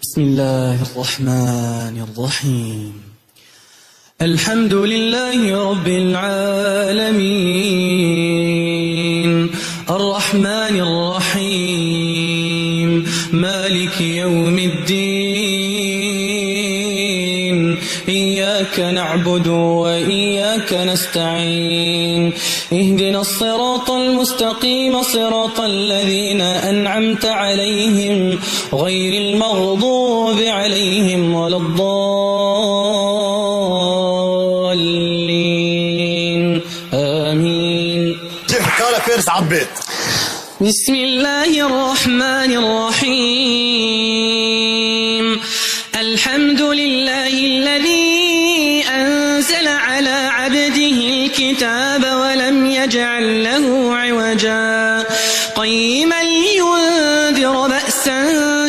بسم الله الرحمن الرحيم. الحمد لله رب العالمين الرحمن الرحيم مالك يوم الدين إياك نعبد وإياك نستعين اهدنا الصراط المستقيم صراط الذين أنعمت عليهم غير المغضوب عليهم ولا الضالين آمين. قال فارس عبيت. بسم الله الرحمن الرحيم. الحمد لله الذي أنزل على عبده الكتاب ولم يجعل له عوجا قيما لينذر بأسا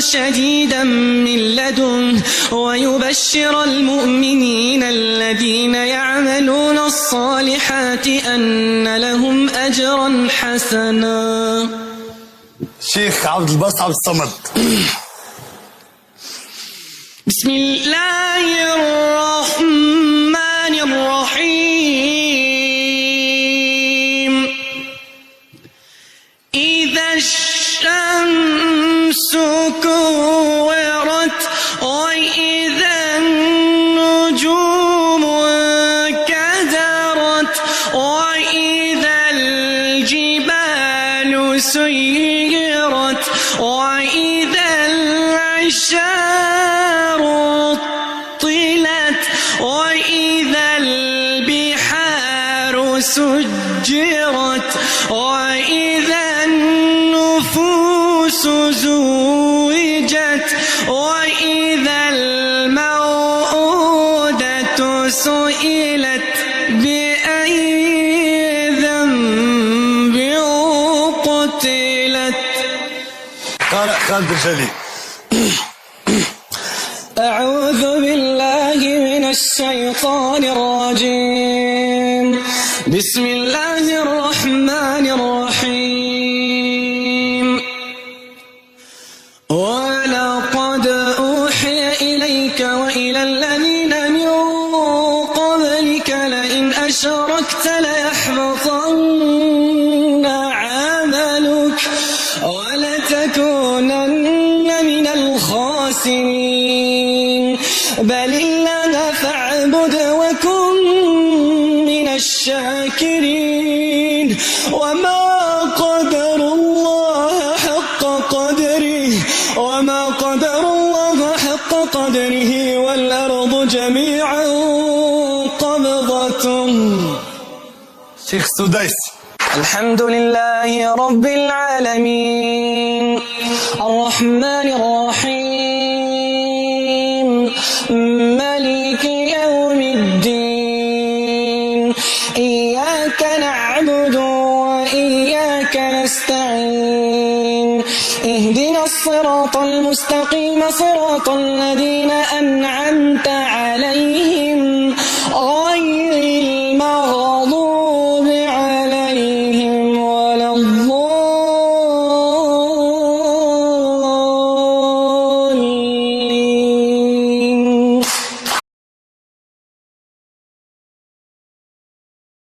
شديدا من لدنه ويبشر المؤمنين الذين يعملون الصالحات أن لهم أجرا حسنا. شيخ عبد الباسط عبد الصمد. بسم الله الرحمن الرحيم. إذا الشمس كورت وإذا النجوم انكدرت وإذا الجبال سيرت وإذا العشار طلت وإذا البحار سجرت وإذا النفوس زوجت وإذا الموءودة سئلت بأي ذنب قتلت. قال خالد الجلي. أعوذ بالله من الشيطان الرجيم. بسم الله الرحمن الرحيم. ولقد أوحي إليك وإلى الذين من قبلك لئن أشركت ليحبطن عملك ولتكونن من الخاسرين بل الله فاعبد وكن من الشاكرين وما قدر الله حق قدره وما قدر الله حق قدره والأرض جميعا قبضته. شيخ سديس. الحمد لله رب العالمين الرحمن الرحيم مالك يوم الدين إياك نعبد وإياك نستعين اهدنا الصراط المستقيم صراط الذين أنعمت عليهم غير المغضوب